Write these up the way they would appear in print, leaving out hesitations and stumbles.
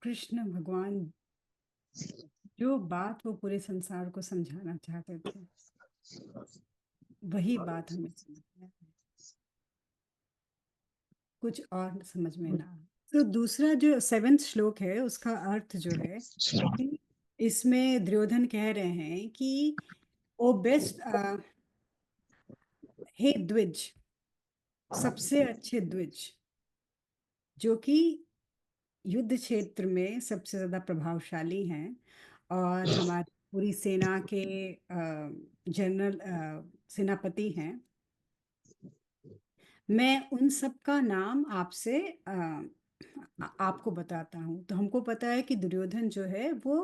कृष्ण भगवान जो बात वो पूरे संसार को समझाना चाहते थे वही बात हमें समझ में आए, कुछ और समझ में ना आए। तो दूसरा जो सेवेंथ श्लोक है उसका अर्थ जो है कि इसमें दुर्योधन कह रहे हैं कि ओ बेस्ट, हे द्विज, सबसे अच्छे द्विज जो कि युद्ध क्षेत्र में सबसे ज्यादा प्रभावशाली हैं और हमारी पूरी सेना के जनरल सेनापति हैं। मैं उन सब का नाम आपसे आपको बताता हूँ। तो हमको पता है कि दुर्योधन जो है वो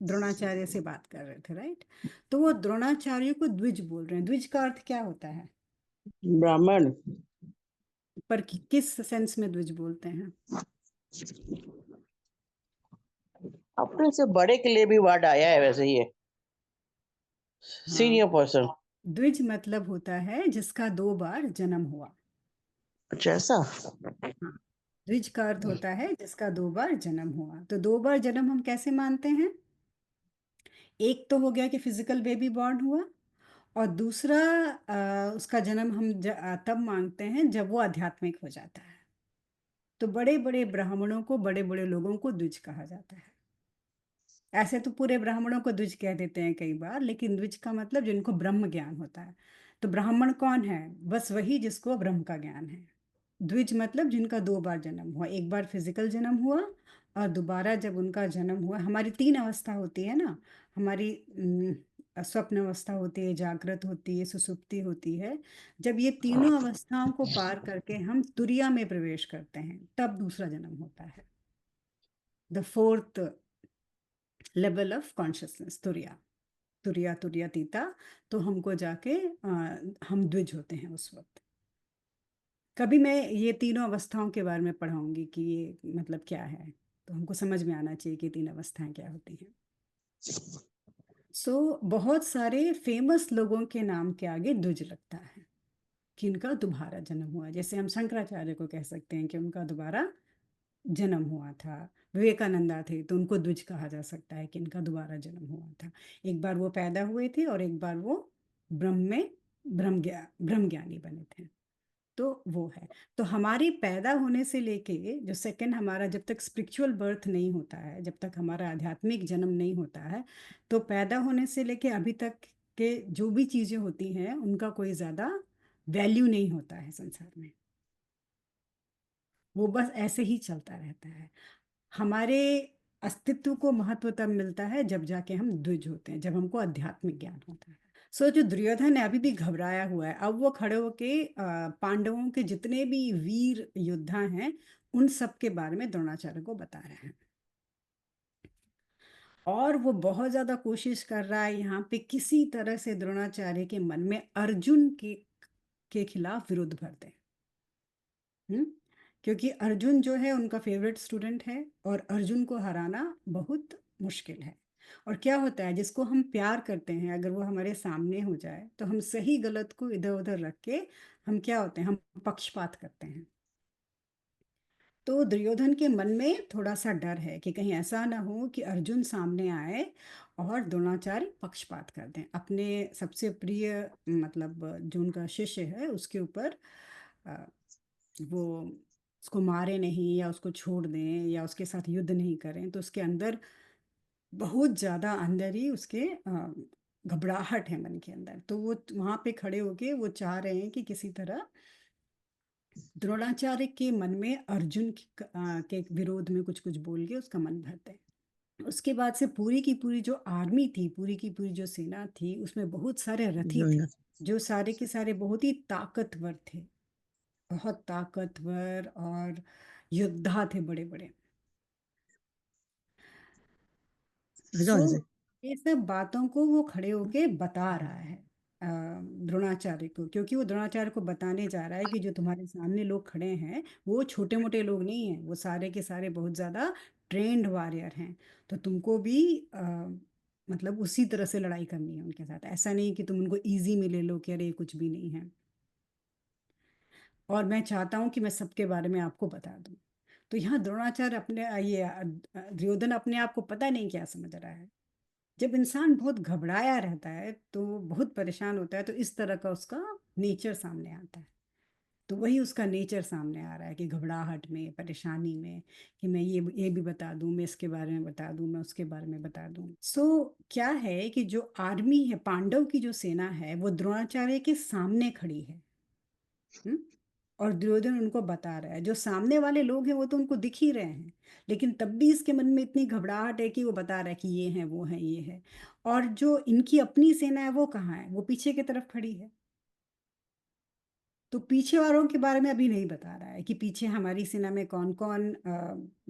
द्रोणाचार्य से बात कर रहे थे, राइट? तो वो द्रोणाचार्य को द्विज बोल रहे हैं। द्विज का अर्थ क्या होता है? ब्राह्मण। पर किस सेंस में द्विज बोलते हैं? अपने से बड़े के लिए भी वर्ड आया है वैसे ये। हाँ, सीनियर पर्सन। द्विज मतलब होता है जिसका 2 बार जन्म हुआ। अच्छा ऐसा। हाँ, द्विज का अर्थ होता है जिसका 2 बार जन्म हुआ। तो 2 बार जन्म हम कैसे मानते हैं? एक तो हो गया कि फिजिकल बेबी बॉर्न हुआ, और दूसरा उसका जन्म हम तब मानते हैं जब वो आध्यात्मिक हो जाता है। तो बड़े बड़े ब्राह्मणों को, बड़े बड़े लोगों को द्विज कहा जाता है। ऐसे तो पूरे ब्राह्मणों को द्विज कह देते हैं कई बार, लेकिन द्विज का मतलब जिनको ब्रह्म ज्ञान होता है। तो ब्राह्मण कौन है? बस वही जिसको ब्रह्म का ज्ञान है। द्विज मतलब जिनका 2 बार जन्म हुआ, एक बार फिजिकल जन्म हुआ और दोबारा जब उनका जन्म हुआ। हमारी 3 अवस्था होती है ना, हमारी स्वप्न अवस्था होती है, जागृत होती है, सुसुप्ति होती है। जब ये तीनों अवस्थाओं को पार करके हम तुरिया में प्रवेश करते हैं तब दूसरा जन्म होता है, the fourth level of consciousness, तुरिया। तुरिया तुरिया तीता। तो हमको जाके हम द्विज होते हैं उस वक्त। कभी मैं ये तीनों अवस्थाओं के बारे में पढ़ाऊंगी कि ये मतलब क्या है, तो हमको समझ में आना चाहिए कि 3 अवस्थाएं क्या होती हैं। बहुत सारे फेमस लोगों के नाम के आगे द्विज लगता है कि उनका दोबारा जन्म हुआ। जैसे हम शंकराचार्य को कह सकते हैं कि उनका दोबारा जन्म हुआ था। विवेकानंदा थे तो उनको द्विज कहा जा सकता है कि इनका दोबारा जन्म हुआ था। एक बार वो पैदा हुए थे और एक बार वो ब्रह्म में ब्रह्म ज्ञानी बने थे। तो वो है। तो हमारी पैदा होने से लेके जो सेकंड हमारा, जब तक स्पिरिचुअल बर्थ नहीं होता है, जब तक हमारा आध्यात्मिक जन्म नहीं होता है, तो पैदा होने से लेके अभी तक के जो भी चीजें होती हैं उनका कोई ज्यादा वैल्यू नहीं होता है संसार में। वो बस ऐसे ही चलता रहता है। हमारे अस्तित्व को महत्व तब मिलता है जब जाके हम द्विज होते हैं, जब हमको आध्यात्मिक ज्ञान होता है। जो दुर्योधन है अभी भी घबराया हुआ है। अब वो खड़े होके पांडवों के जितने भी वीर योद्धा हैं उन सब के बारे में द्रोणाचार्य को बता रहे हैं। और वो बहुत ज्यादा कोशिश कर रहा है यहाँ पे किसी तरह से द्रोणाचार्य के मन में अर्जुन के खिलाफ विरोध भर दे। हम्म क्योंकि अर्जुन जो है उनका फेवरेट स्टूडेंट है और अर्जुन को हराना बहुत मुश्किल है। और क्या होता है, जिसको हम प्यार करते हैं अगर वो हमारे सामने हो जाए तो हम सही गलत को इधर उधर रख के हम क्या होते हैं, हम पक्षपात करते हैं। तो दुर्योधन के मन में थोड़ा सा डर है कि कहीं ऐसा ना हो कि अर्जुन सामने आए और द्रोणाचार्य पक्षपात कर दें अपने सबसे प्रिय, मतलब जो उनका शिष्य है उसके ऊपर। वो उसको मारे नहीं या उसको छोड़ दें या उसके साथ युद्ध नहीं करें। तो उसके अंदर बहुत ज्यादा अंदर ही उसके घबराहट है मन के अंदर। तो वो वहां पे खड़े होके वो चाह रहे हैं कि किसी तरह द्रोणाचार्य के मन में अर्जुन के विरोध में कुछ कुछ बोल के उसका मन भर दें। उसके बाद से पूरी की पूरी जो आर्मी थी, पूरी की पूरी जो सेना थी, उसमें बहुत सारे रथी थे जो सारे के सारे बहुत ही ताकतवर थे, बहुत ताकतवर और योद्धा थे बड़े बड़े। सो ये सब बातों को वो खड़े होके बता रहा है द्रोणाचार्य को, क्योंकि वो द्रोणाचार्य को बताने जा रहा है कि जो तुम्हारे सामने लोग खड़े हैं वो छोटे मोटे लोग नहीं हैं, वो सारे के सारे बहुत ज्यादा ट्रेंड वॉरियर हैं। तो तुमको भी मतलब उसी तरह से लड़ाई करनी है उनके साथ। ऐसा नहीं कि तुम उनको इजी में ले लो कि अरे कुछ भी नहीं है। और मैं चाहता हूं कि मैं सबके बारे में आपको बता दूं। तो यहाँ द्रोणाचार्य अपने दुर्योधन अपने आप को पता नहीं क्या समझ रहा है। जब इंसान बहुत घबराया रहता है तो बहुत परेशान होता है, तो इस तरह का उसका नेचर सामने आता है। तो वही उसका नेचर सामने आ रहा है कि घबराहट में, परेशानी में, कि मैं ये भी बता दूं, मैं इसके बारे में बता दूं, मैं उसके बारे में बता दूं। क्या है कि जो आर्मी है, पांडव की जो सेना है, वो द्रोणाचार्य के सामने खड़ी है। हम्म? और दुर्योधन उनको बता रहा है, जो सामने वाले लोग हैं वो तो उनको दिख ही रहे हैं, लेकिन तब भी इसके मन में इतनी घबराहट है कि वो बता रहा है कि ये है, वो है, ये है। और जो इनकी अपनी सेना है वो कहाँ है? वो पीछे की तरफ खड़ी है। तो पीछे वालों के बारे में अभी नहीं बता रहा है कि पीछे हमारी सेना में कौन कौन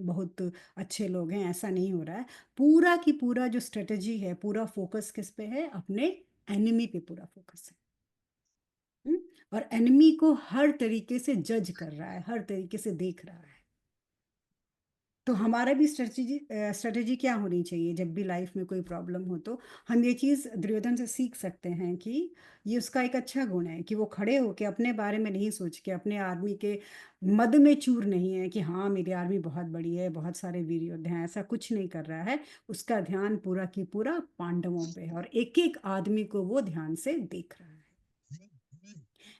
बहुत अच्छे लोग हैं, ऐसा नहीं हो रहा है। पूरा की पूरा जो स्ट्रेटजी है, पूरा फोकस किस पे है? अपने एनिमी पे पूरा फोकस है। हम्म? और एनिमी को हर तरीके से जज कर रहा है, हर तरीके से देख रहा है। तो हमारा भी स्ट्रेटजी स्ट्रेटजी क्या होनी चाहिए जब भी लाइफ में कोई प्रॉब्लम हो? तो हम ये चीज दुर्योधन से सीख सकते हैं कि ये उसका एक अच्छा गुण है कि वो खड़े होके अपने बारे में नहीं सोच के, अपने आर्मी के मद में चूर नहीं है कि हाँ मेरी आर्मी बहुत बड़ी है, बहुत सारे वीर योद्धा हैं, ऐसा कुछ नहीं कर रहा है। उसका ध्यान पूरा की पूरा पांडवों पे है और एक एक आदमी को वो ध्यान से देख रहा है।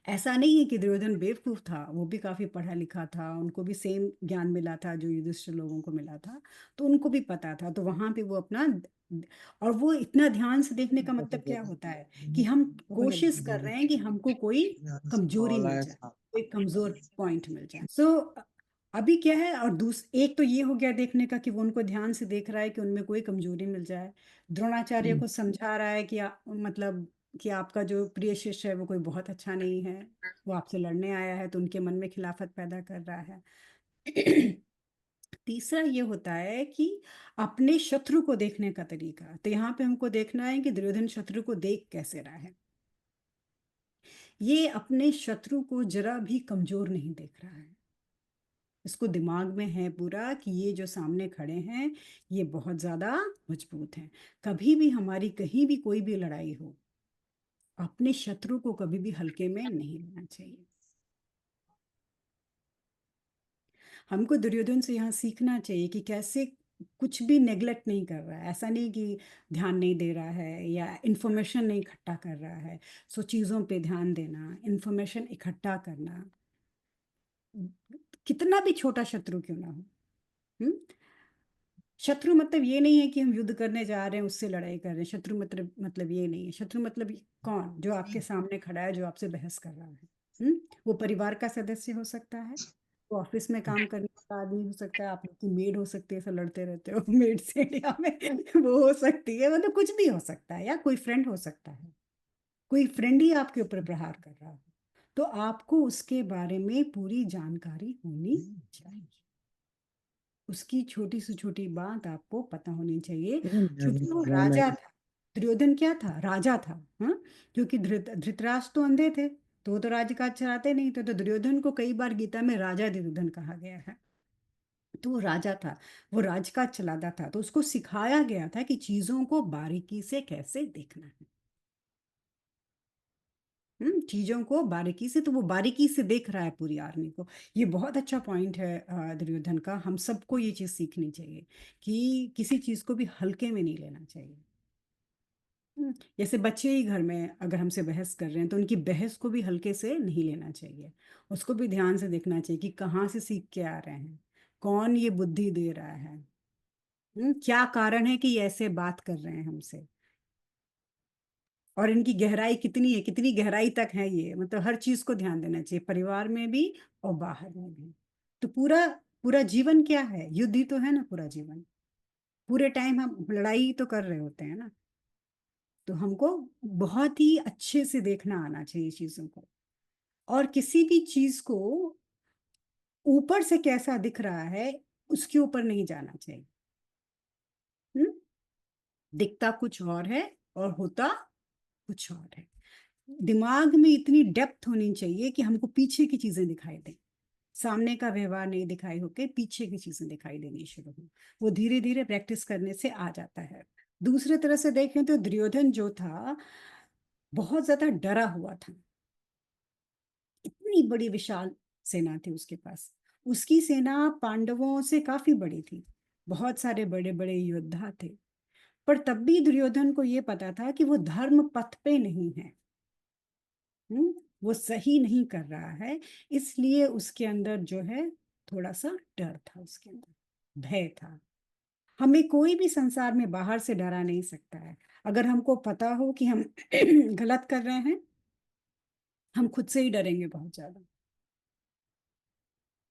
ऐसा नहीं है कि दुर्योधन बेवकूफ था, वो भी काफी पढ़ा लिखा था, उनको भी सेम ज्ञान मिला था जो युधिष्ठिर लोगों को मिला था, तो उनको भी पता था। तो वहां पे वो अपना, और वो इतना ध्यान से देखने का मतलब क्या होता है कि हम कोशिश कर रहे हैं कि हमको कोई कमजोरी मिल जाए, कोई कमजोर पॉइंट मिल जाए। अभी क्या है, और एक तो ये हो गया देखने का कि वो उनको ध्यान से देख रहा है कि उनमें कोई कमजोरी मिल जाए। द्रोणाचार्य को समझा रहा है कि मतलब कि आपका जो प्रिय शिष्य है वो कोई बहुत अच्छा नहीं है, वो आपसे लड़ने आया है, तो उनके मन में खिलाफत पैदा कर रहा है। तीसरा ये होता है कि अपने शत्रु को देखने का तरीका। तो यहाँ पे हमको देखना है कि दुर्योधन शत्रु को देख कैसे रहा है। ये अपने शत्रु को जरा भी कमजोर नहीं देख रहा है। इसको दिमाग में है पूरा कि ये जो सामने खड़े हैं ये बहुत ज्यादा मजबूत हैं। कभी भी हमारी कहीं भी कोई भी लड़ाई हो, अपने शत्रु को कभी भी हल्के में नहीं लेना चाहिए। हमको दुर्योधन से यहाँ सीखना चाहिए कि कैसे कुछ भी नेग्लेक्ट नहीं कर रहा है। ऐसा नहीं कि ध्यान नहीं दे रहा है या इंफॉर्मेशन नहीं इकट्ठा कर रहा है। चीज़ों पे ध्यान देना, इंफॉर्मेशन इकट्ठा करना, कितना भी छोटा शत्रु क्यों ना हो। हम्म? शत्रु मतलब ये नहीं है कि हम युद्ध करने जा रहे हैं, उससे लड़ाई कर रहे हैं। शत्रु मतलब ये नहीं है। शत्रु मतलब कौन? जो आपके सामने खड़ा है, जो आपसे बहस कर रहा है। वो परिवार का सदस्य हो सकता है, वो ऑफिस में काम करने वाला आदमी हो सकता है, आपकी मेड हो सकती है, ऐसा लड़ते रहते हो मेड से इंडिया में वो हो सकती है, मतलब कुछ भी हो सकता है, या कोई फ्रेंड हो सकता है। कोई फ्रेंड ही आपके ऊपर प्रहार कर रहा हो, तो आपको उसके बारे में पूरी जानकारी होनी चाहिए। उसकी छोटी से छोटी बात आपको पता होनी चाहिए, क्योंकि वो राजा था। दुर्योधन क्या था? राजा था। हाँ, क्योंकि धृतराष्ट्र तो अंधे थे, तो वो तो राज्यकाज चलाते नहीं थे। तो दुर्योधन को कई बार गीता में राजा दुर्योधन कहा गया है। तो वो राजा था, वो राजकाज चलाता था, तो उसको सिखाया गया था कि चीजों को बारीकी से कैसे देखना है। चीजों को बारीकी से, तो वो बारीकी से देख रहा है पूरी आर्मी को। ये बहुत अच्छा पॉइंट है दुर्योधन का। हम सबको ये चीज सीखनी चाहिए कि किसी चीज को भी हल्के में नहीं लेना चाहिए। जैसे बच्चे ही घर में अगर हमसे बहस कर रहे हैं, तो उनकी बहस को भी हल्के से नहीं लेना चाहिए। उसको भी ध्यान से देखना चाहिए कि कहाँ से सीख के आ रहे हैं, कौन ये बुद्धि दे रहा है। क्या कारण है कि ये ऐसे बात कर रहे हैं हमसे, और इनकी गहराई कितनी है, कितनी गहराई तक है ये, मतलब हर चीज को ध्यान देना चाहिए, परिवार में भी और बाहर में भी। तो पूरा पूरा जीवन क्या है? युद्ध ही तो है ना पूरा जीवन। पूरे टाइम हम लड़ाई ही तो कर रहे होते हैं ना। तो हमको बहुत ही अच्छे से देखना आना चाहिए चीजों को, और किसी भी चीज को ऊपर से कैसा दिख रहा है उसके ऊपर नहीं जाना चाहिए। हम्म? दिखता कुछ और है और होता कुछ और है। दिमाग में इतनी डेप्थ होनी चाहिए कि हमको पीछे की चीजें दिखाई दें, सामने का व्यवहार नहीं दिखाई होके पीछे की चीजें दिखाई देनी शुरू हो। वो धीरे धीरे प्रैक्टिस करने से आ जाता है। दूसरे तरह से देखें तो दुर्योधन जो था, बहुत ज्यादा डरा हुआ था। इतनी बड़ी विशाल सेना थी उसके पास, उसकी सेना पांडवों से काफी बड़ी थी, बहुत सारे बड़े बड़े योद्धा थे, पर तब भी दुर्योधन को ये पता था कि वो धर्म पथ पे नहीं है। हम्म, वो सही नहीं कर रहा है, इसलिए उसके अंदर जो है थोड़ा सा डर था, उसके अंदर भय था। हमें कोई भी संसार में बाहर से डरा नहीं सकता है। अगर हमको पता हो कि हम गलत कर रहे हैं, हम खुद से ही डरेंगे बहुत ज्यादा।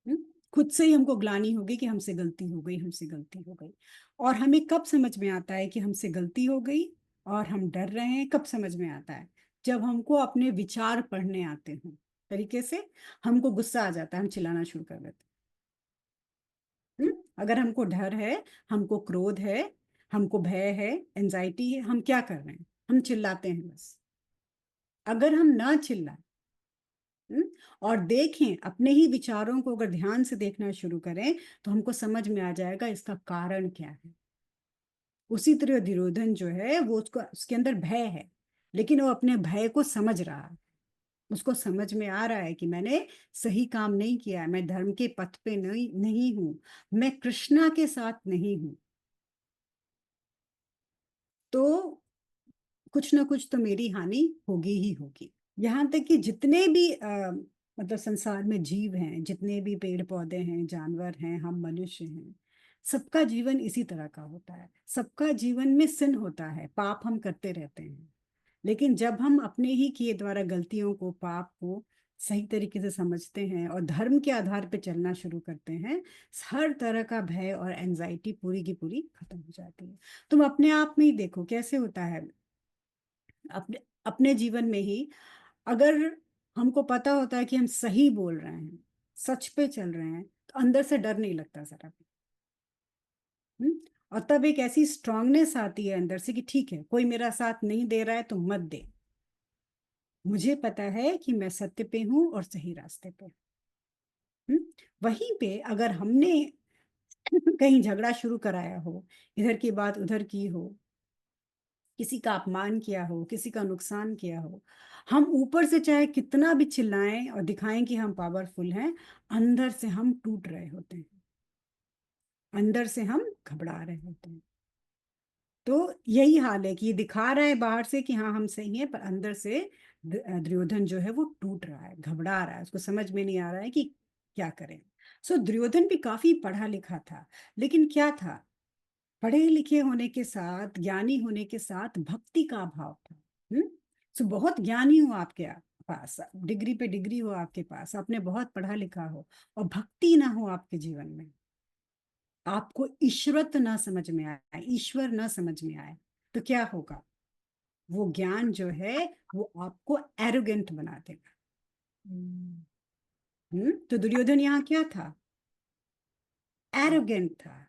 हम्म? खुद से ही हमको ग्लानि होगी कि हमसे गलती हो गई, हमसे गलती हो गई। और हमें कब समझ में आता है कि हमसे गलती हो गई और हम डर रहे हैं? कब समझ में आता है? जब हमको अपने विचार पढ़ने आते हैं तरीके से। हमको गुस्सा आ जाता है, हम चिल्लाना शुरू कर देते हैं। अगर हमको डर है, हमको क्रोध है, हमको भय है, एंजाइटी है, हम क्या कर रहे हैं? हम चिल्लाते हैं बस। अगर हम ना चिल्लाएं, हम्म, और देखें अपने ही विचारों को, अगर ध्यान से देखना शुरू करें, तो हमको समझ में आ जाएगा इसका कारण क्या है। उसी तरह दुर्योधन जो है, वो उसको उसके अंदर भय है, लेकिन वो अपने भय को समझ रहा है। उसको समझ में आ रहा है कि मैंने सही काम नहीं किया है, मैं धर्म के पथ पे नहीं हूं, मैं कृष्णा के साथ नहीं हूं, तो कुछ ना कुछ तो मेरी हानि होगी ही होगी। यहाँ तक कि जितने भी मतलब संसार में जीव हैं, जितने भी पेड़ पौधे हैं, जानवर हैं, हम मनुष्य हैं, सबका जीवन इसी तरह का होता है। सबका जीवन में सिन होता है, पाप हम करते रहते हैं। लेकिन जब हम अपने ही किए द्वारा गलतियों को, पाप को सही तरीके से समझते हैं और धर्म के आधार पर चलना शुरू करते हैं, हर तरह का भय और एंजाइटी पूरी की पूरी खत्म हो जाती है। तुम अपने आप में ही देखो कैसे होता है। अपने अपने जीवन में ही अगर हमको पता होता है कि हम सही बोल रहे हैं, सच पे चल रहे हैं, तो अंदर से डर नहीं लगता जरा भी। हम्म? और तब एक ऐसी स्ट्रांगनेस आती है अंदर से कि ठीक है, कोई मेरा साथ नहीं दे रहा है तो मत दे, मुझे पता है कि मैं सत्य पे हूँ और सही रास्ते पे। हम्म? वहीं पे अगर हमने कहीं झगड़ा शुरू कराया हो, इधर की बात उधर की हो, किसी का अपमान किया हो, किसी का नुकसान किया हो, हम ऊपर से चाहे कितना भी चिल्लाएं और दिखाएं कि हम पावरफुल हैं, अंदर से हम टूट रहे होते हैं, अंदर से हम घबरा रहे होते हैं। तो यही हाल है कि ये दिखा रहा है बाहर से कि हाँ हम सही हैं, पर अंदर से दुर्योधन जो है वो टूट रहा है, घबरा रहा है, उसको समझ में नहीं आ रहा है कि क्या करें। सो दुर्योधन भी काफी पढ़ा लिखा था, लेकिन क्या था, पढ़े लिखे होने के साथ, ज्ञानी होने के साथ भक्ति का अभाव था। हम्म। सो बहुत ज्ञानी हो आपके पास, डिग्री पे डिग्री हो आपके पास, आपने बहुत पढ़ा लिखा हो, और भक्ति ना हो आपके जीवन में, आपको ईश्वरत्व ना समझ में आए, ईश्वर ना समझ में आए, तो क्या होगा? वो ज्ञान जो है वो आपको एरोगेंट बना देगा। तो दुर्योधन यहाँ क्या था? एरोगेंट था।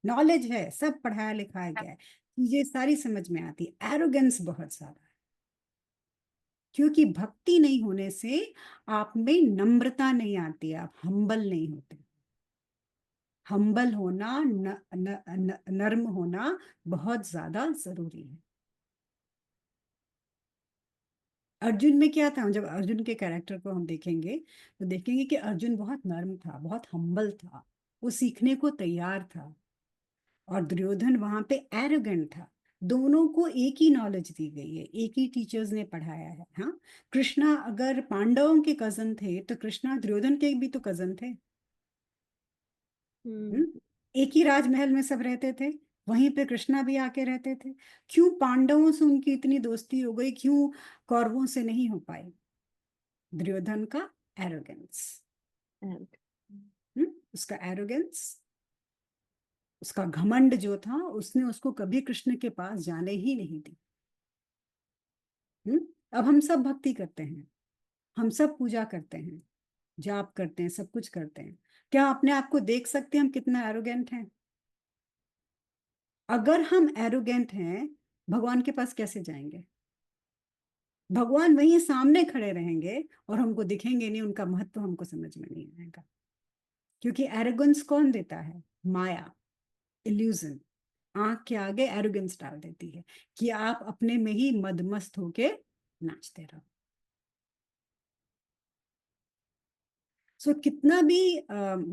नॉलेज है, सब पढ़ाया लिखाया गया है, चीजें सारी समझ में आती, एरोगेंस बहुत ज्यादा है। क्योंकि भक्ति नहीं होने से आप में नम्रता नहीं आती, आप हम्बल नहीं होते। हम्बल होना, नर्म होना बहुत ज्यादा जरूरी है। अर्जुन में क्या था? जब अर्जुन के कैरेक्टर को हम देखेंगे, तो देखेंगे कि अर्जुन बहुत नर्म था, बहुत हम्बल था, वो सीखने को तैयार था। और दुर्योधन वहां पे एरोगेंट था। दोनों को एक ही नॉलेज दी गई है, एक ही टीचर्स ने पढ़ाया है। हाँ, कृष्णा अगर पांडवों के कजन थे, तो कृष्णा दुर्योधन के भी तो कजन थे। हम्म। हम्म। एक ही राजमहल में सब रहते थे, वहीं पे कृष्णा भी आके रहते थे। क्यों पांडवों से उनकी इतनी दोस्ती हो गई, क्यों कौरवों से नहीं हो पाई? दुर्योधन का एरोगेंस। And, उसका एरोगेंस, उसका घमंड जो था, उसने उसको कभी कृष्ण के पास जाने ही नहीं दी। हम्म। अब हम सब भक्ति करते हैं, हम सब पूजा करते हैं, जाप करते हैं, सब कुछ करते हैं, क्या अपने आप को देख सकते हैं हम कितना एरोगेंट हैं? अगर हम एरोगेंट हैं, भगवान के पास कैसे जाएंगे? भगवान वहीं सामने खड़े रहेंगे और हमको दिखेंगे नहीं, उनका महत्व हमको समझ में नहीं आएगा। क्योंकि एरोगेंस कौन देता है? माया, इल्यूजन। आंख के आगे एरोगेंस डाल देती है कि आप अपने में ही मदमस्त होके नाचते रहो। सो कितना भी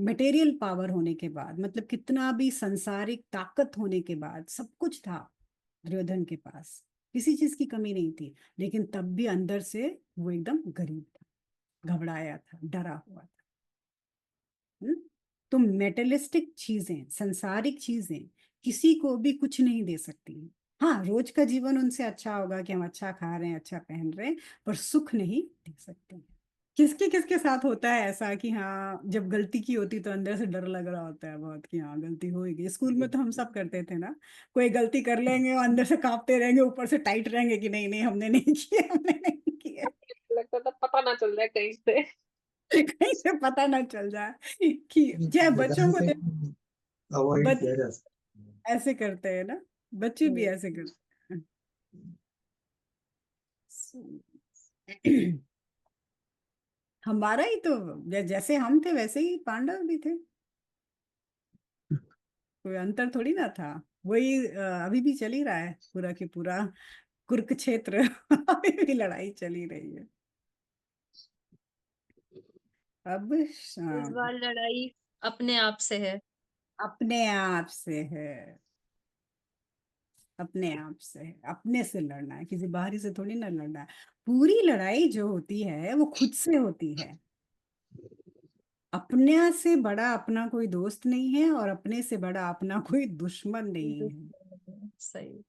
मटेरियल पावर होने के बाद, मतलब कितना भी सांसारिक ताकत होने के बाद, सब कुछ था दुर्योधन के पास, किसी चीज की कमी नहीं थी, लेकिन तब भी अंदर से वो एकदम गरीब था, घबराया था, डरा हुआ था। हम्म? तो मेटेलिस्टिक चीजें, सांसारिक चीजें किसी को भी कुछ नहीं दे सकती हैं। हाँ, रोज का जीवन उनसे अच्छा होगा कि हम अच्छा खा रहे हैं, अच्छा पहन रहे हैं, पर सुख नहीं दे सकते हैं। किसके किसके साथ होता है ऐसा कि हाँ, जब गलती की होती तो अंदर से डर लग रहा होता है बहुत कि हाँ गलती होगी। स्कूल में तो हम सब करते थे ना, कोई गलती कर लेंगे और अंदर से कांपते रहेंगे, ऊपर से टाइट रहेंगे कि नहीं नहीं हमने नहीं किया, हमने नहीं किया। लगता था पता ना चल जाए कहीं से। कहीं से पता ना चल जाए कि चाहे बच्चों बताने को से अवॉइड बच किया जा सकता ऐसे करते हैं ना, बच्चे भी ऐसे करते हैं। हमारा ही तो, जैसे हम थे वैसे ही पांडव भी थे, कोई अंतर थोड़ी ना था। वही अभी भी चल ही रहा है पूरा की पूरा कुरुक्षेत्र। अभी भी लड़ाई चली रही है। अब इस शाम बार लड़ाई अपने आप से है। अपने आप से है, अपने आप से है, अपने से लड़ना है, किसी बाहरी से थोड़ी ना लड़ना है। पूरी लड़ाई जो होती है वो खुद से होती है। अपने से बड़ा अपना कोई दोस्त नहीं है, और अपने से बड़ा अपना कोई दुश्मन नहीं है। सही।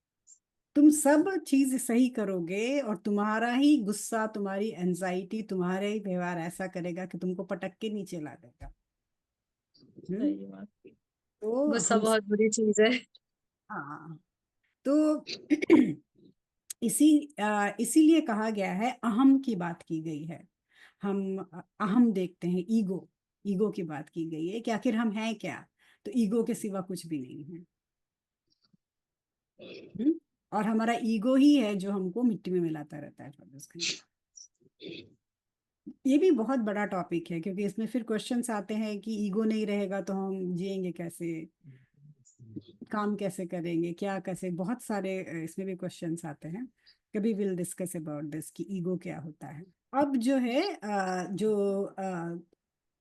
तुम सब चीज सही करोगे और तुम्हारा ही गुस्सा, तुम्हारी एंजाइटी, तुम्हारा ही व्यवहार ऐसा करेगा कि तुमको पटक के नीचे ला देगा। हम्म। सही बात। तो गुस्सा हम, बहुत बुरी चीज है। हाँ, तो इसीलिए कहा गया है, अहम की बात की गई है। हम अहम देखते हैं, ईगो, ईगो की बात की गई है कि आखिर हम हैं क्या। तो ईगो के सिवा कुछ भी नहीं है। हम्म? और हमारा ईगो ही है जो हमको मिट्टी में मिलाता रहता है 24 घंटे। ये भी बहुत बड़ा टॉपिक है, क्योंकि इसमें फिर क्वेश्चंस आते हैं कि ईगो नहीं रहेगा तो हम जिएंगे कैसे, काम कैसे करेंगे, क्या कैसे, बहुत सारे इसमें भी क्वेश्चंस आते हैं। कभी विल डिस्कस अबाउट दिस कि ईगो क्या होता है। अब जो है जो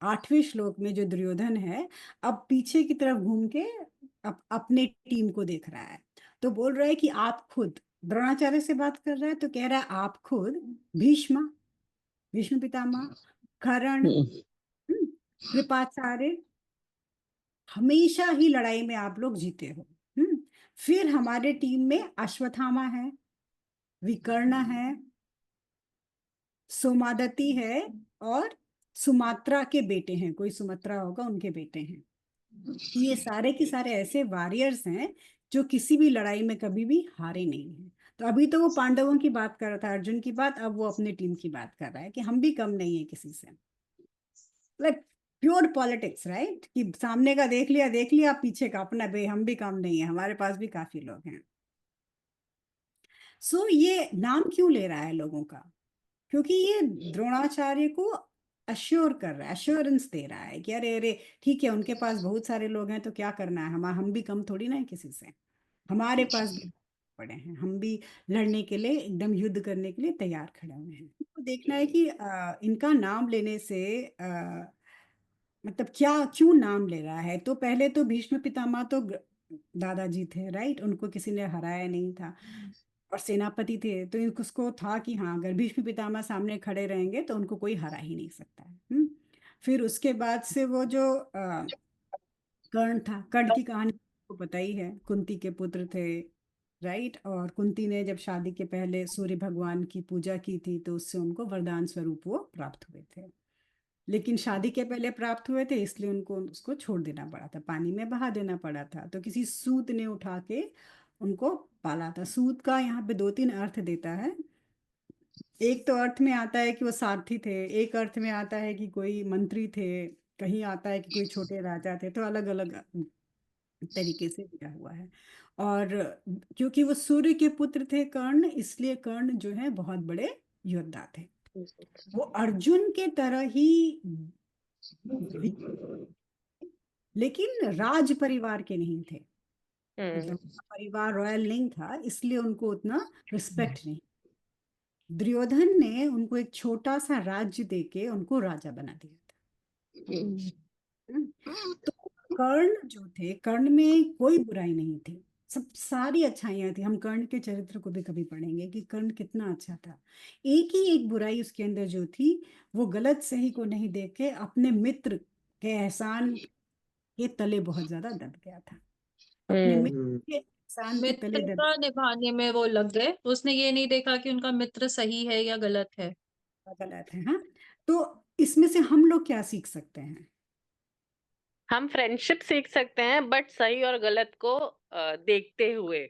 8वें श्लोक में जो दुर्योधन है, अब पीछे की तरफ घूम के अपने टीम को देख रहा है। तो बोल रहा है कि आप खुद, द्रोणाचार्य से बात कर रहा है तो कह रहा है आप खुद, भीष्म, भीष्म पितामह, कर्ण, कृपाचार्य, हमेशा ही लड़ाई में आप लोग जीते हो। फिर हमारे टीम में अश्वत्थामा है, विकर्ण है, सोमादति है, और सुमात्रा के बेटे हैं, कोई सुमत्रा होगा उनके बेटे हैं। ये सारे के सारे ऐसे वॉरियर्स हैं जो किसी भी लड़ाई में कभी भी हारे नहीं हैं। तो अभी तो वो पांडवों की बात कर रहा था, अर्जुन की बात, अब वो अपने टीम की बात कर रहा है कि हम भी कम नहीं है किसी से। लाइक प्योर पॉलिटिक्स, राइट, कि सामने का देख लिया, पीछे का अपना, भाई हम भी कम नहीं है, हमारे पास भी काफी लोग हैं। सो ये नाम क्यों ले रहा है लोगों का, क्योंकि ये द्रोणाचार्य को अश्योर कर रहा है, अश्योरेंस दे रहा है कि अरे अरे ठीक है, उनके पास बहुत सारे लोग हैं तो क्या करना है, हम भी कम थोड़ी ना है किसी से, हमारे पास भी पड़े हैं, हम भी लड़ने के लिए, एकदम युद्ध करने के लिए तैयार खड़े हुए हैं। तो देखना है कि इनका नाम लेने से मतलब क्या, क्यों नाम ले रहा है। तो पहले तो भीष्म पितामह तो दादाजी थे, राइट, उनको किसी ने हराया नहीं था, और सेनापति थे, तो इनको उसको था कि हाँ अगर भीष्म पितामह सामने खड़े रहेंगे तो उनको कोई हरा ही नहीं सकता है। फिर उसके बाद से वो जो कर्ण था, कर्ण की कहानी को पता ही है, कुंती के पुत्र थे, राइट, और कुंती ने जब शादी के पहले सूर्य भगवान की पूजा की थी तो उससे उनको वरदान स्वरूप वो प्राप्त हुए थे। लेकिन शादी के पहले प्राप्त हुए थे इसलिए उनको उसको छोड़ देना पड़ा था, पानी में बहा देना पड़ा था, तो किसी सूत ने उठा के उनको पाला था। सूत का यहाँ पे 2-3 अर्थ देता है। एक तो अर्थ में आता है कि वो सारथी थे, एक अर्थ में आता है कि कोई मंत्री थे, कहीं आता है कि कोई छोटे राजा थे, तो अलग अलग तरीके से दिया हुआ है। और क्योंकि वो सूर्य के पुत्र थे कर्ण, इसलिए कर्ण जो है बहुत बड़े योद्धा थे। वो अर्जुन के तरह ही लेकिन राज परिवार के नहीं थे, मतलब परिवार रॉयल नहीं था, इसलिए उनको उतना रिस्पेक्ट नहीं। दुर्योधन ने उनको एक छोटा सा राज्य देके उनको राजा बना दिया था। हम्म, तो कर्ण जो थे, कर्ण में कोई बुराई नहीं थी, सब सारी अच्छाइयां थी। हम कर्ण के चरित्र को भी कभी पढ़ेंगे कि कर्ण कितना अच्छा था। एक ही एक बुराई उसके अंदर जो थी, वो गलत सही को नहीं देख के अपने मित्र के एहसान के तले बहुत ज्यादा दब गया था। अपने मित्र हम्म के एहसान के तले दब मित्रता निभाने में वो लग गए, उसने ये नहीं देखा कि उनका मित्र सही है या गलत है। गलत है। हाँ, तो इसमें से हम लोग क्या सीख सकते हैं? हम फ्रेंडशिप सीख सकते हैं, बट सही और गलत को देखते हुए।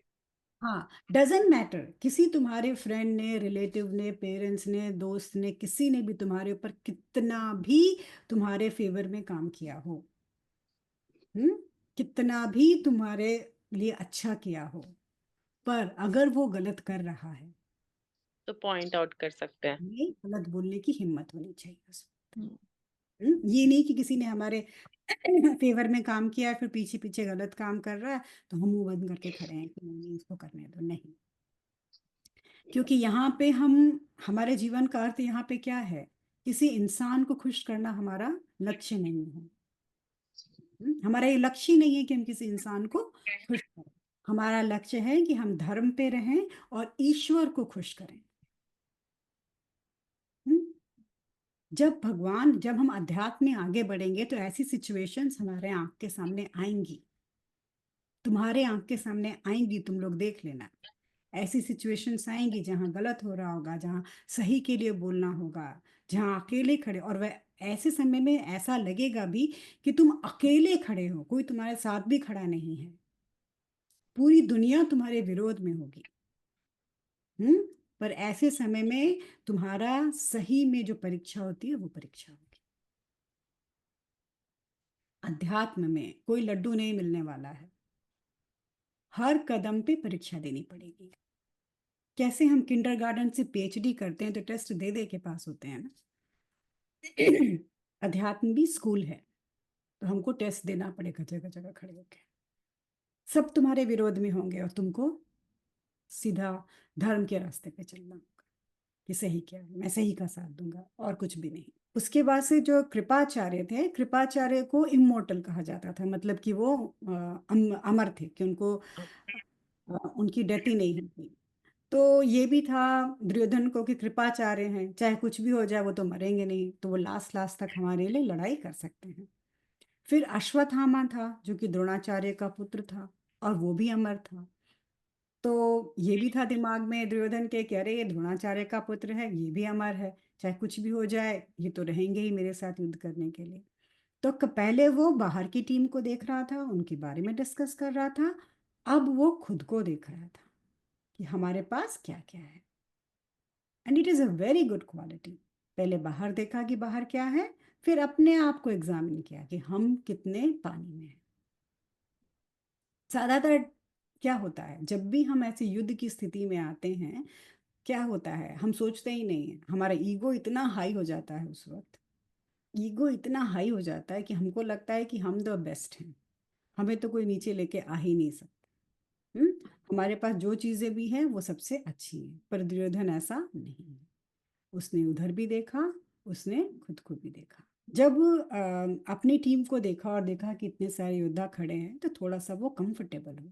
हाँ, डजेंट मैटर, किसी तुम्हारे फ्रेंड ने, रिलेटिव ने, पेरेंट्स ने, दोस्त ने, किसी ने भी तुम्हारे ऊपर कितना भी तुम्हारे फेवर में काम किया हो, कितना भी तुम्हारे लिए अच्छा किया हो, पर अगर वो गलत कर रहा है, तो पॉइंट आउट कर सकते हैं। ये गलत बोलने की हिम्मत होनी चाहिए उसमें। हम्म, ये नहीं कि किसी ने हमारे फेवर में काम किया है, फिर पीछे पीछे गलत काम कर रहा है, तो हम मुंह बंद करके खड़े हैं कि नहीं, इसको करने दो, नहीं। क्योंकि यहाँ पे हमारे जीवन का अर्थ यहाँ पे क्या है? किसी इंसान को खुश करना हमारा लक्ष्य नहीं है। हमारा ये लक्ष्य ही नहीं है कि हम किसी इंसान को खुश करें। हमारा लक्ष्य है कि हम धर्म पे रहें और ईश्वर को खुश करें। हम्म? जब हम अध्यात्म में आगे बढ़ेंगे, तो ऐसी सिचुएशंस हमारे आंख के सामने आएंगी, तुम्हारे आंख के सामने आएंगी, तुम लोग देख लेना। ऐसी सिचुएशंस आएंगी जहां गलत हो रहा होगा, जहां सही के लिए बोलना होगा, जहां अकेले खड़े, और वह ऐसे समय में ऐसा लगेगा भी कि तुम अकेले खड़े हो, कोई तुम्हारे साथ भी खड़ा नहीं है, पूरी दुनिया तुम्हारे विरोध में होगी। पर ऐसे समय में तुम्हारा सही में जो परीक्षा होती है, वो परीक्षा होगी। अध्यात्म में कोई लड्डू नहीं मिलने वाला है, हर कदम पे परीक्षा देनी पड़ेगी। कैसे हम किंडरगार्टन से पीएचडी करते हैं तो टेस्ट दे दे के पास होते हैं ना, अध्यात्म भी स्कूल है, तो हमको टेस्ट देना पड़ेगा जगह जगह खड़े होकर। सब तुम्हारे विरोध में होंगे और तुमको सीधा धर्म के रास्ते पे चलना होगा कि सही क्या है, मैं सही का साथ दूंगा और कुछ भी नहीं। उसके बाद से जो कृपाचार्य थे, कृपाचार्य को इमोर्टल कहा जाता था, मतलब कि वो अमर थे, कि उनको उनकी डेथ ही नहीं हुई। तो ये भी था दुर्योधन को कि कृपाचार्य हैं, चाहे कुछ भी हो जाए वो तो मरेंगे नहीं, तो वो लास्ट लास्ट तक हमारे लिए लड़ाई कर सकते हैं। फिर अश्वत्थामा था, जो कि द्रोणाचार्य का पुत्र था, और वो भी अमर था। तो ये भी था दिमाग में दुर्योधन के कि अरे, ये द्रोणाचार्य का पुत्र है, ये भी अमर है, चाहे कुछ भी हो जाए ये तो रहेंगे ही मेरे साथ युद्ध करने के लिए। तो पहले वो बाहर की टीम को देख रहा था, उनके बारे में डिस्कस कर रहा था, अब वो खुद को देख रहा था कि हमारे पास क्या क्या है। And it is a very good quality. पहले बाहर देखा कि बाहर क्या है, फिर अपने आप को एग्जामिन किया कि हम कितने पानी में हैं। ज्यादातर क्या होता है, जब भी हम ऐसे युद्ध की स्थिति में आते हैं, क्या होता है, हम सोचते ही नहीं है, हमारा ईगो इतना हाई हो जाता है उस वक्त, ईगो इतना हाई हो जाता है कि हमको लगता है कि हम द बेस्ट हैं, हमें तो कोई नीचे लेके आ ही नहीं सकता। हमारे पास जो चीजें भी हैं वो सबसे अच्छी हैं। पर दुर्योधन ऐसा नहीं है, उसने उधर भी देखा, उसने खुद को भी देखा। जब अपनी टीम को देखा और देखा कि इतने सारे योद्धा खड़े हैं, तो थोड़ा सा वो कंफर्टेबल हो।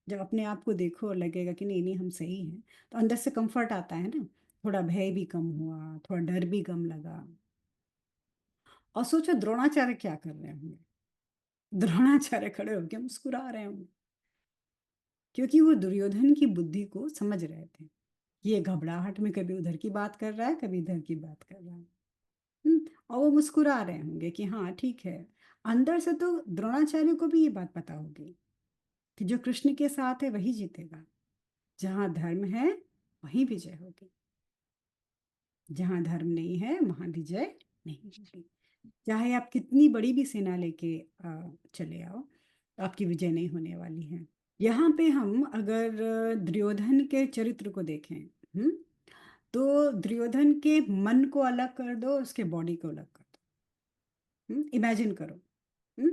जब अपने आप को देखो और लगेगा कि नहीं नहीं हम सही हैं, तो अंदर से कंफर्ट आता है ना, थोड़ा भय भी कम हुआ, थोड़ा डर भी कम लगा। और सोचो द्रोणाचार्य क्या कर रहे होंगे, द्रोणाचार्य खड़े होकर मुस्कुरा रहे होंगे, क्योंकि वो दुर्योधन की बुद्धि को समझ रहे थे। ये घबराहट में कभी उधर की बात कर रहा है, कभी इधर की बात कर रहा है। और वो मुस्कुरा रहे होंगे कि हाँ ठीक है। अंदर से तो द्रोणाचार्य को भी ये बात पता होगी कि जो कृष्ण के साथ है वही जीतेगा, जहाँ धर्म है वहीं विजय होगी, जहाँ धर्म नहीं है वहाँ विजय नहीं होगी। चाहे आप कितनी बड़ी भी सेना लेके चले आओ, तो आपकी विजय नहीं होने वाली है। यहाँ पे हम अगर दुर्योधन के चरित्र को देखें, तो दुर्योधन के मन को अलग कर दो, उसके बॉडी को अलग कर दो। इमेजिन करो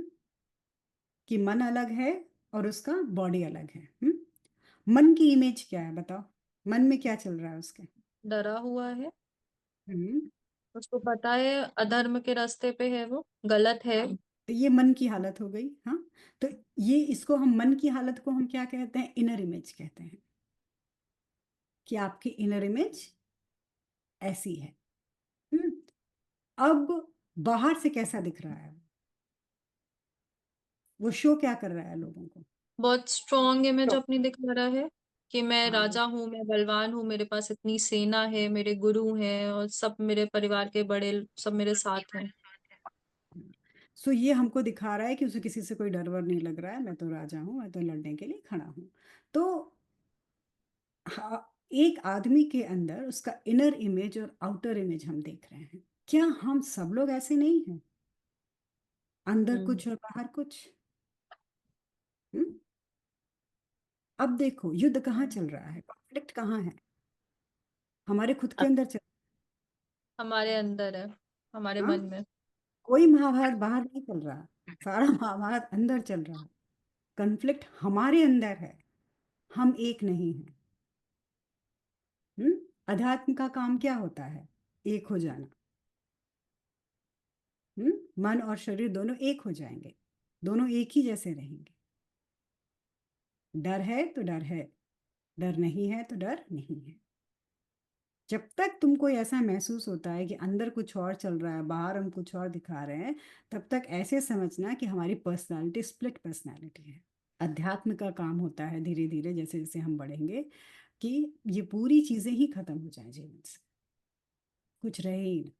कि मन अलग है और उसका बॉडी अलग है। मन की इमेज क्या है बताओ, मन में क्या चल रहा है उसके? डरा हुआ है। हम्म उसको पता है अधर्म के रास्ते पे है, वो गलत है। तो ये मन की हालत हो गई। हाँ, तो ये इसको हम मन की हालत को हम क्या कहते हैं? इनर इमेज कहते हैं, कि आपकी इनर इमेज ऐसी है। हम्म, अब बाहर से कैसा दिख रहा है? वो शो क्या कर रहा है लोगों को? बहुत स्ट्रॉन्ग इमेज अपनी दिखा रहा है कि मैं हाँ, राजा हूँ, मैं बलवान हूँ, मेरे पास इतनी सेना है, मेरे गुरु हैं और सब मेरे परिवार के बड़े सब मेरे साथ हैं। सो ये हमको दिखा रहा है कि उसे किसी से कोई डर वर नहीं लग रहा है, मैं तो राजा हूँ, मैं तो लड़ने के लिए खड़ा हूँ। तो हाँ, एक आदमी के अंदर उसका इनर इमेज और आउटर इमेज हम देख रहे हैं। क्या हम सब लोग ऐसे नहीं हैं? अंदर कुछ और बाहर कुछ। हम्म? अब देखो, युद्ध कहाँ चल रहा है? कॉन्फ्लिक्ट कहाँ है? हमारे खुद के अंदर चल हमारे अंदर है, हमारे हाँ, मन में। कोई महाभारत बाहर नहीं चल रहा, सारा महाभारत अंदर चल रहा है। कॉन्फ्लिक्ट हमारे अंदर है, हम एक नहीं हैं। अध्यात्म का काम क्या होता है? एक हो जाना। मन और शरीर दोनों एक हो जाएंगे, दोनों एक ही जैसे रहेंगे। डर है तो डर है, डर नहीं है तो डर नहीं है। जब तक तुमको ऐसा महसूस होता है कि अंदर कुछ और चल रहा है, बाहर हम कुछ और दिखा रहे हैं, तब तक ऐसे समझना कि हमारी पर्सनालिटी स्प्लिट पर्सनालिटी है। अध्यात्म का काम होता है धीरे धीरे, जैसे जैसे हम बढ़ेंगे, कि ये पूरी चीजें ही खत्म हो जाए जीवन से, कुछ रहे ही ना।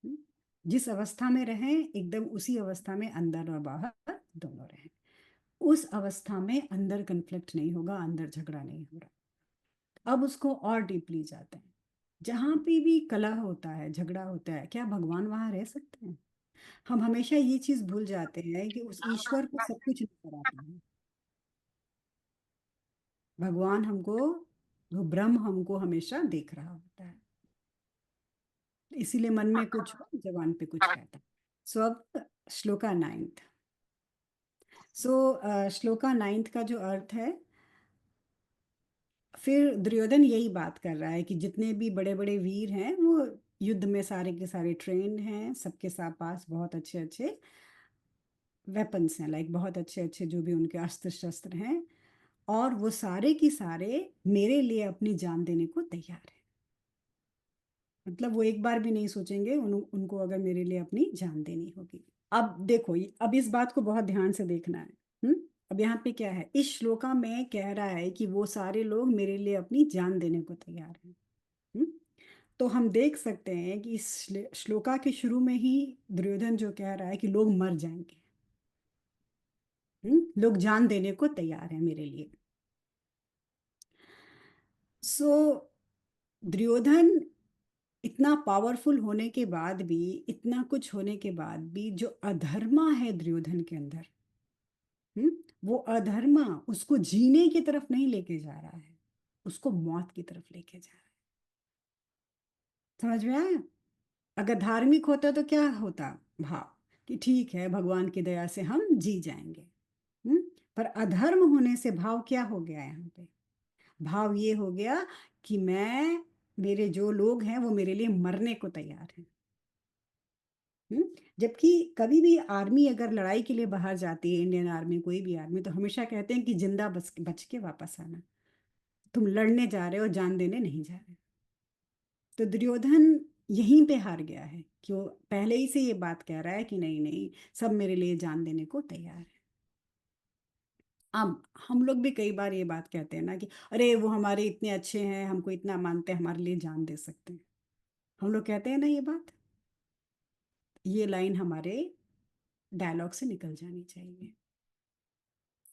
हम्म? जिस अवस्था में रहें एकदम उसी अवस्था में अंदर और बाहर दोनों रहें। उस अवस्था में अंदर कन्फ्लिक्ट नहीं होगा, अंदर झगड़ा नहीं हो रहा। अब उसको और डीपली जाते हैं। जहाँ पे भी कलह होता है, झगड़ा होता है, क्या भगवान वहां रह सकते हैं? हम हमेशा ये चीज भूल जाते हैं कि उस ईश्वर को सब कुछ नजर आता है। भगवान हमको, वो ब्रह्म हमको हमेशा देख रहा होता है। इसीलिए मन में कुछ हो, जबान पे कुछ कहता है। सो अब श्लोका 9th। सो श्लोका 9th का जो अर्थ है, फिर दुर्योधन यही बात कर रहा है कि जितने भी बड़े बड़े वीर हैं वो युद्ध में सारे के सारे ट्रेंड हैं, सबके साथ पास बहुत अच्छे अच्छे वेपन्स हैं, लाइक बहुत अच्छे अच्छे जो भी उनके अस्त्र शस्त्र हैं, और वो सारे की सारे मेरे लिए अपनी जान देने को तैयार है। मतलब वो एक बार भी नहीं सोचेंगे उनको अगर मेरे लिए अपनी जान देनी होगी। अब देखो, अब इस बात को बहुत ध्यान से देखना है। अब यहाँ पे क्या है? इस श्लोका में कह रहा है कि वो सारे लोग मेरे लिए अपनी जान देने को तैयार हैं। हम्म? तो हम देख सकते हैं कि इस श्लोका के शुरू में ही दुर्योधन जो कह रहा है कि लोग मर जाएंगे, लोग जान देने को तैयार हैं मेरे लिए। सो दुर्योधन इतना पावरफुल होने के बाद भी, इतना कुछ होने के बाद भी, जो अधर्मा है दुर्योधन के अंदर, वो अधर्मा उसको जीने की तरफ नहीं लेके जा रहा है, उसको मौत की तरफ लेके जा रहा है। समझ में आया? अगर धार्मिक होता तो क्या होता भाव, कि ठीक है भगवान की दया से हम जी जाएंगे। पर अधर्म होने से भाव क्या हो गया यहाँ पे? भाव ये हो गया कि मेरे जो लोग हैं वो मेरे लिए मरने को तैयार हैं। जबकि कभी भी आर्मी अगर लड़ाई के लिए बाहर जाती है, इंडियन आर्मी कोई भी आर्मी, तो हमेशा कहते हैं कि जिंदा बच के वापस आना, तुम लड़ने जा रहे हो, जान देने नहीं जा रहे। तो दुर्योधन यहीं पे हार गया है कि वो पहले ही से ये बात कह रहा है कि नहीं नहीं, सब मेरे लिए जान देने को तैयार है। अब हम लोग भी कई बार ये बात कहते हैं ना कि अरे वो हमारे इतने अच्छे हैं, हमको इतना मानते हैं, हमारे लिए जान दे सकते हैं। हम लोग कहते हैं ना ये बात, ये लाइन हमारे डायलॉग से निकल जानी चाहिए।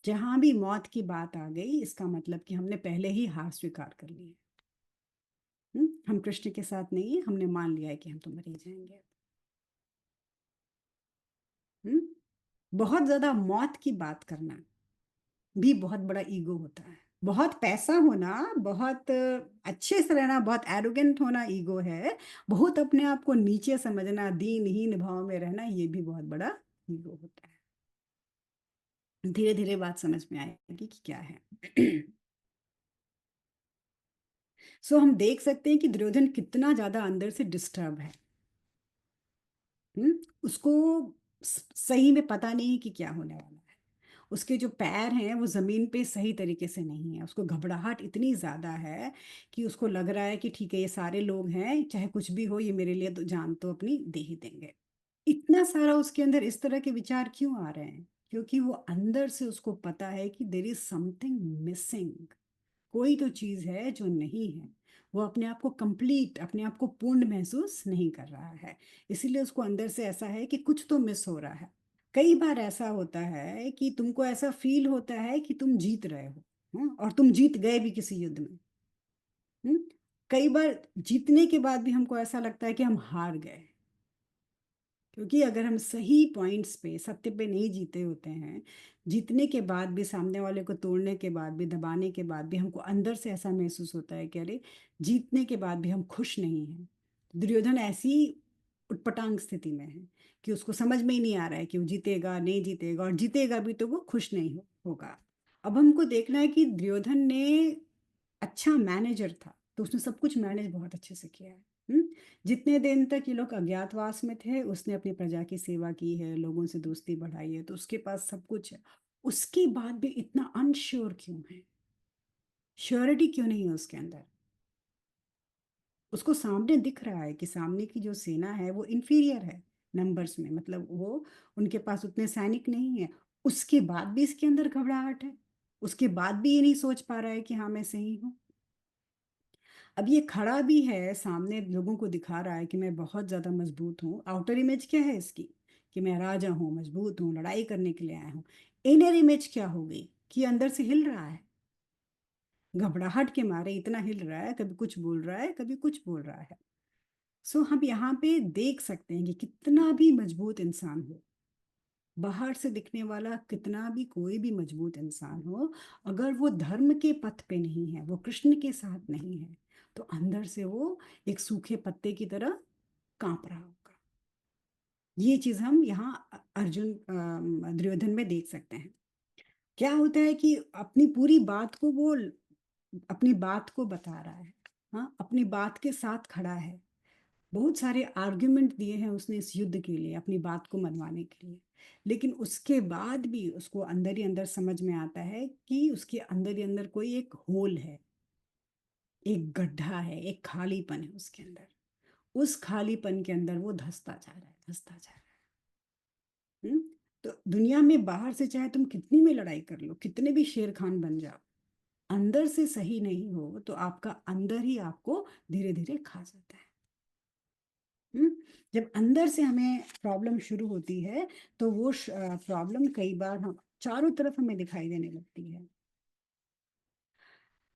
जहां भी मौत की बात आ गई, इसका मतलब कि हमने पहले ही हार स्वीकार कर ली है। हम कृष्ण के साथ नहीं है, हमने मान लिया है कि हम तो मर ही जाएंगे। बहुत ज्यादा मौत की बात करना भी बहुत बड़ा ईगो होता है। बहुत पैसा होना, बहुत अच्छे से रहना, बहुत एरोगेंट होना ईगो है। बहुत अपने आप को नीचे समझना, दीनहीन भाव में रहना, ये भी बहुत बड़ा ईगो होता है। धीरे धीरे बात समझ में आएगी कि क्या है। सो हम देख सकते हैं कि दुर्योधन कितना ज्यादा अंदर से डिस्टर्ब है। उसको सही में पता नहीं कि क्या होने वाला है। उसके जो पैर हैं वो जमीन पे सही तरीके से नहीं है, उसको घबराहट इतनी ज्यादा है कि उसको लग रहा है कि ठीक है ये सारे लोग हैं, चाहे कुछ भी हो ये मेरे लिए तो जान तो अपनी दे ही देंगे। इतना सारा उसके अंदर इस तरह के विचार क्यों आ रहे हैं? क्योंकि वो अंदर से उसको पता है कि देयर इज समथिंग मिसिंग, कोई तो चीज है जो नहीं है। वो अपने आप को कंप्लीट, अपने आप को पूर्ण महसूस नहीं कर रहा है, इसीलिए उसको अंदर से ऐसा है कि कुछ तो मिस हो रहा है। कई बार ऐसा होता है कि तुमको ऐसा फील होता है कि तुम जीत रहे हो, और तुम जीत गए भी किसी युद्ध में। कई बार जीतने के बाद भी हमको ऐसा लगता है कि हम हार गए, क्योंकि अगर हम सही पॉइंट्स पे, सत्य पे नहीं जीते होते हैं, जीतने के बाद भी, सामने वाले को तोड़ने के बाद भी, दबाने के बाद भी हमको अंदर से ऐसा महसूस होता है कि अरे जीतने के बाद भी हम खुश नहीं हैं। दुर्योधन ऐसी उटपटांग स्थिति में है कि उसको समझ में ही नहीं आ रहा है कि वो जीतेगा नहीं जीतेगा, और जीतेगा भी तो वो खुश नहीं होगा। अब हमको देखना है कि दुर्योधन ने अच्छा मैनेजर था, तो उसने सब कुछ मैनेज बहुत अच्छे से किया है। जितने दिन तक ये लोग अज्ञातवास में थे उसने अपनी प्रजा की सेवा की है, लोगों से दोस्ती बढ़ाई है, तो उसके पास सब कुछ है। उसके बाद भी इतना अनश्योर क्यों है? श्योरिटी क्यों नहीं है उसके अंदर? उसको सामने दिख रहा है कि सामने की जो सेना है वो इंफीरियर है नंबर्स में, मतलब वो, उनके पास उतने सैनिक नहीं है। उसके बाद भी इसके अंदर घबराहट है, उसके बाद भी ये नहीं सोच पा रहा है कि हाँ मैं सही हूँ। अब ये खड़ा भी है सामने, लोगों को दिखा रहा है कि मैं बहुत ज्यादा मजबूत हूँ। आउटर इमेज क्या है इसकी? कि मैं राजा हूँ, मजबूत हूँ, लड़ाई करने के लिए आया हूँ। इनर इमेज क्या हो गई? कि अंदर से हिल रहा है, घबराहट के मारे इतना हिल रहा है, कभी कुछ बोल रहा है, कभी कुछ बोल रहा है। सो हम यहाँ पे देख सकते हैं कि कितना भी मजबूत इंसान हो, बाहर से दिखने वाला कितना भी, कोई भी मजबूत इंसान हो, अगर वो धर्म के पथ पे नहीं है, वो कृष्ण के साथ नहीं है, तो अंदर से वो एक सूखे पत्ते की तरह कांप रहा होगा। ये चीज हम यहाँ अर्जुन, दुर्योधन में देख सकते हैं। क्या होता है कि अपनी पूरी बात को वो अपनी बात को बता रहा है, हाँ, अपनी बात के साथ खड़ा है। बहुत सारे आर्ग्यूमेंट दिए हैं उसने इस युद्ध के लिए, अपनी बात को मनवाने के लिए, लेकिन उसके बाद भी उसको अंदर ही अंदर समझ में आता है कि उसके अंदर ही अंदर कोई एक होल है, एक गड्ढा है, एक खालीपन है उसके अंदर। उस खालीपन के अंदर वो धंसता जा रहा है, धंसता जा रहा है। तो दुनिया में बाहर से चाहे तुम कितनी में लड़ाई कर लो, कितने भी शेर खान बन जाओ, अंदर से सही नहीं हो तो आपका अंदर ही आपको धीरे धीरे खा जाता है। जब अंदर से हमें प्रॉब्लम शुरू होती है तो वो प्रॉब्लम कई बार हम चारों तरफ हमें दिखाई देने लगती है।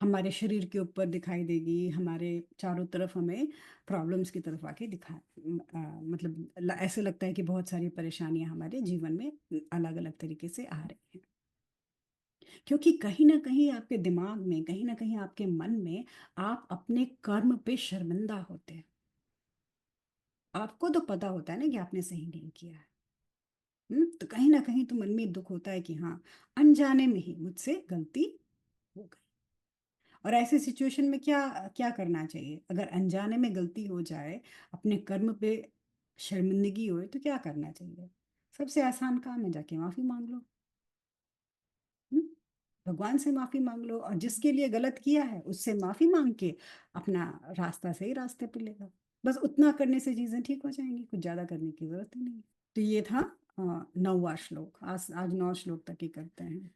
हमारे शरीर के ऊपर दिखाई देगी, हमारे चारों तरफ हमें प्रॉब्लम्स की तरफ आके मतलब ऐसे लगता है कि बहुत सारी परेशानियां हमारे जीवन में अलग अलग तरीके से आ रही हैं, क्योंकि कहीं ना कहीं आपके दिमाग में, कहीं ना कहीं आपके मन में आप अपने कर्म पे शर्मिंदा होते हैं। आपको तो पता होता है ना कि आपने सही नहीं किया है, तो कहीं ना कहीं तो मन में दुख होता है कि हाँ, अनजाने में ही मुझसे गलती हो गई। और ऐसे सिचुएशन में क्या क्या करना चाहिए? अगर अनजाने में गलती हो जाए, अपने कर्म पे शर्मिंदगी हो, तो क्या करना चाहिए? सबसे आसान काम है, जाके माफी मांग लो। हम्म? भगवान से माफी मांग लो, और जिसके लिए गलत किया है उससे माफी मांग के अपना रास्ता सही रास्ते पे लेगा। बस उतना करने से चीजें ठीक हो जाएंगी, कुछ ज्यादा करने की जरूरत ही नहीं है। तो ये था 9वां श्लोक। आज 9 श्लोक तक ही करते हैं।